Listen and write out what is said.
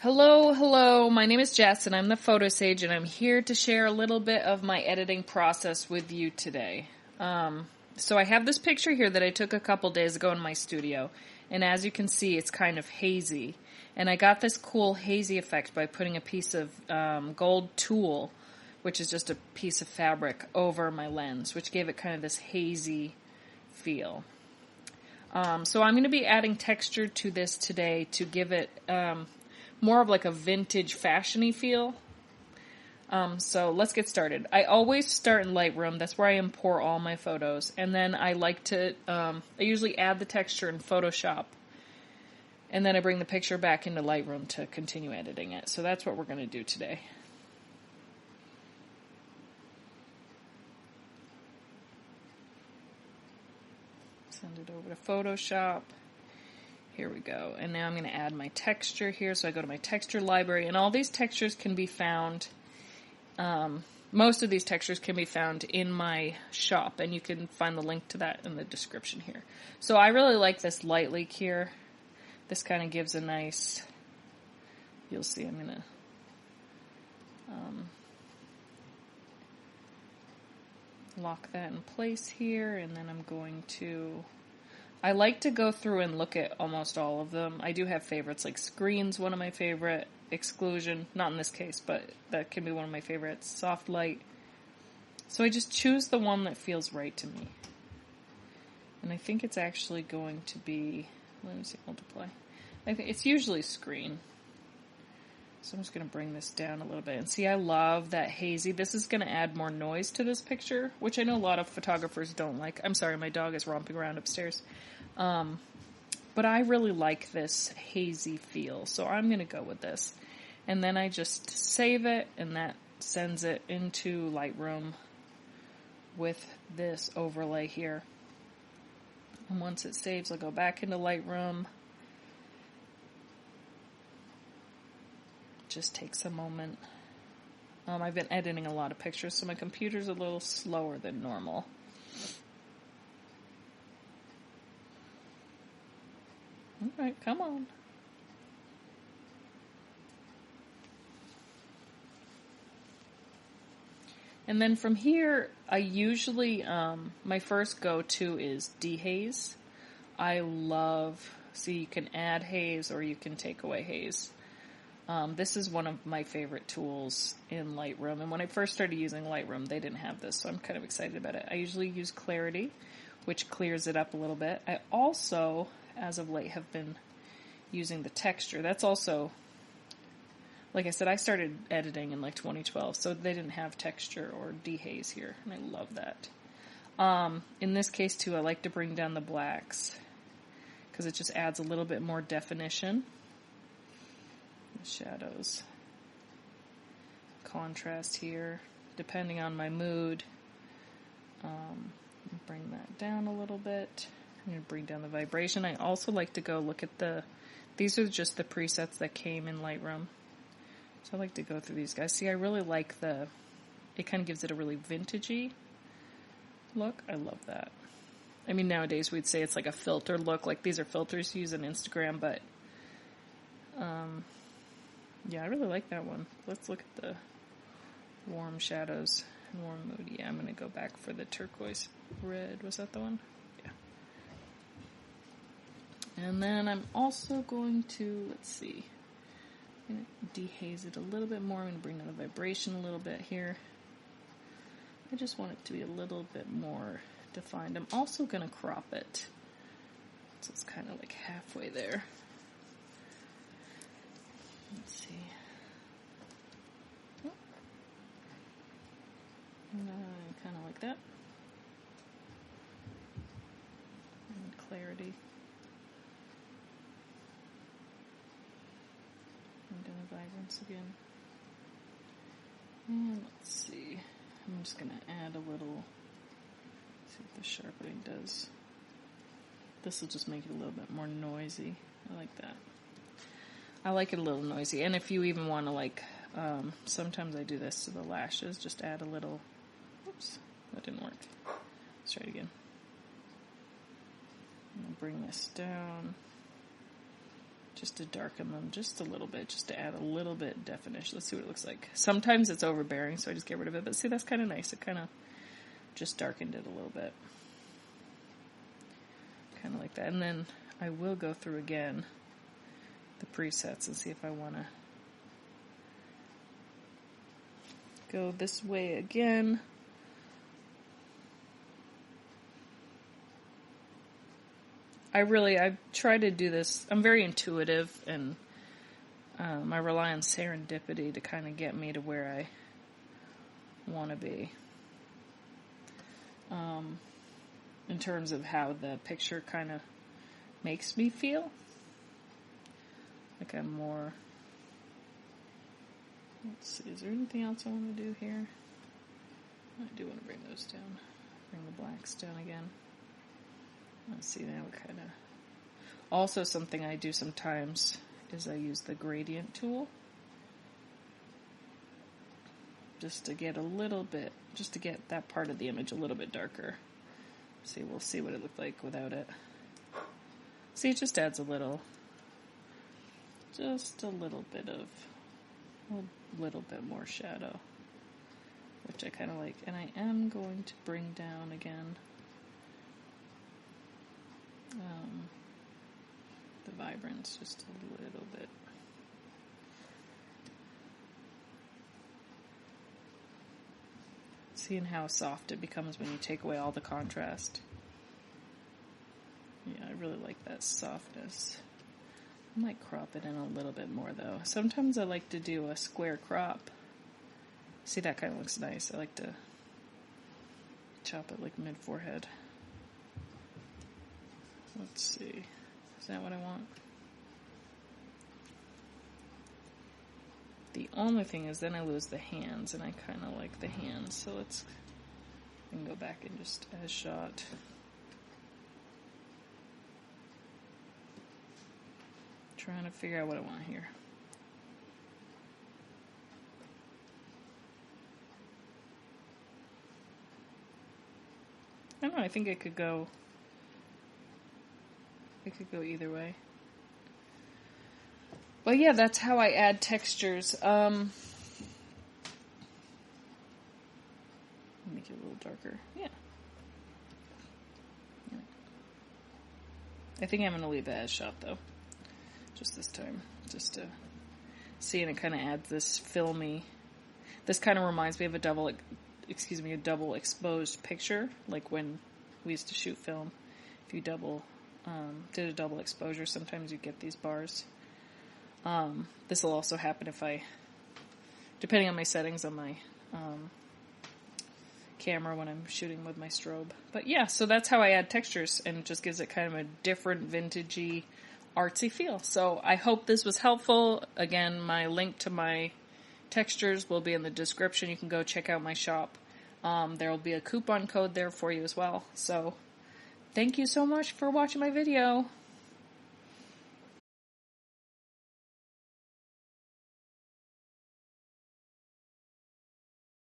Hello, hello. My name is Jess, and I'm the Photo Sage, and I'm here to share a little bit of my editing process with you today. So I have this picture here that I took a couple days ago in my studio, and as you can see, it's kind of hazy. And I got this cool hazy effect by putting a piece of gold tulle, which is just a piece of fabric, over my lens, which gave it kind of this hazy feel. So I'm going to be adding texture to this today to give it more of like a vintage fashion-y feel. So let's get started. I always start in Lightroom. That's where I import all my photos. And then I like to, I usually add the texture in Photoshop. And then I bring the picture back into Lightroom to continue editing it. So that's what we're going to do today. Send it over to Photoshop. Here we go. And now I'm going to add my texture here. So I go to my texture library, and all these textures can be found, most of these textures can be found in my shop, and you can find the link to that in the description here. So I really like this light leak here. This kind of gives a nice, you'll see, I'm going to lock that in place here, and then I'm going to, I like to go through and look at almost all of them. I do have favorites, like Screen's one of my favorite, Exclusion, not in this case, but that can be one of my favorites, Soft Light. So I just choose the one that feels right to me. And I think it's actually going to be, let me see, multiply. I think it's usually Screen. So I'm just going to bring this down a little bit. And see, I love that hazy. This is going to add more noise to this picture, which I know a lot of photographers don't like. I'm sorry, my dog is romping around upstairs. But I really like this hazy feel, so I'm going to go with this. And then I just save it, and that sends it into Lightroom with this overlay here. And once it saves, I'll go back into Lightroom. Just takes a moment. I've been editing a lot of pictures, so my computer's a little slower than normal. Alright, come on. And then from here, I usually, my first go-to is dehaze. I love, see, you can add haze or you can take away haze. This is one of my favorite tools in Lightroom, and when I first started using Lightroom, they didn't have this, so I'm kind of excited about it. I usually use Clarity, which clears it up a little bit. I also, as of late, have been using the texture. That's also, like I said, I started editing in like 2012, so they didn't have texture or dehaze here, and I love that. In this case, too, I like to bring down the blacks, because it just adds a little bit more definition. The shadows, contrast here, depending on my mood. Bring that down a little bit. I'm going to bring down the vibration. I also like to go look at these are just the presets that came in Lightroom. So I like to go through these guys. See, I really like it kind of gives it a really vintagey look. I love that. I mean, nowadays we'd say it's like a filter look, like these are filters used on Instagram, but yeah, I really like that one. Let's look at the warm shadows and warm mood. Yeah, I'm going to go back for the turquoise red. Was that the one? Yeah. And then I'm also going to, let's see, I'm going to dehaze it a little bit more. I'm going to bring down the vibration a little bit here. I just want it to be a little bit more defined. I'm also going to crop it, so it's kind of like halfway there. Let's see. Oh. Kind of like that. And clarity. And then the vibrance again. And let's see. I'm just going to add a little, see what the sharpening does. This will just make it a little bit more noisy. I like that. I like it a little noisy. And if you even want to, like, sometimes I do this to the lashes, just add a little, oops, that didn't work. Let's try it again. I'm going to bring this down just to darken them just a little bit, just to add a little bit of definition. Let's see what it looks like. Sometimes it's overbearing, so I just get rid of it. But see, that's kind of nice. It kind of just darkened it a little bit. Kind of like that. And then I will go through again the presets and see if I want to go this way again. I try to do this. I'm very intuitive, and I rely on serendipity to kind of get me to where I want to be. In terms of how the picture kind of makes me feel. Like I'm more... Let's see, is there anything else I want to do here? I do want to bring those down. Bring the blacks down again. Let's see, now we kind of... Also, something I do sometimes is I use the gradient tool. Just to get a little bit, just to get that part of the image a little bit darker. See, we'll see what it looked like without it. See, it just adds a little, just a little bit of, a little bit more shadow, which I kind of like. And I am going to bring down again the vibrance just a little bit. Seeing how soft it becomes when you take away all the contrast. Yeah, I really like that softness. I might crop it in a little bit more though. Sometimes I like to do a square crop. See, that kind of looks nice. I like to chop it like mid-forehead. Let's see. Is that what I want? The only thing is then I lose the hands, and I kind of like the hands, so let's we can go back and just as shot. Trying to figure out what I want here. I don't know, I think it could go either way. But yeah, that's how I add textures. Make it a little darker. Yeah. I think I'm going to leave it as shot though. Just this time. Just to see, and it kind of adds this filmy. This kind of reminds me of a double exposed picture. Like when we used to shoot film. If you did a double exposure, sometimes you get these bars. This will also happen if depending on my settings on my camera when I'm shooting with my strobe. But yeah, so that's how I add textures, and it just gives it kind of a different vintagey, artsy feel. So I hope this was helpful. Again, my link to my textures will be in the description. You can go check out my shop. There will be a coupon code there for you as well. So thank you so much for watching my video.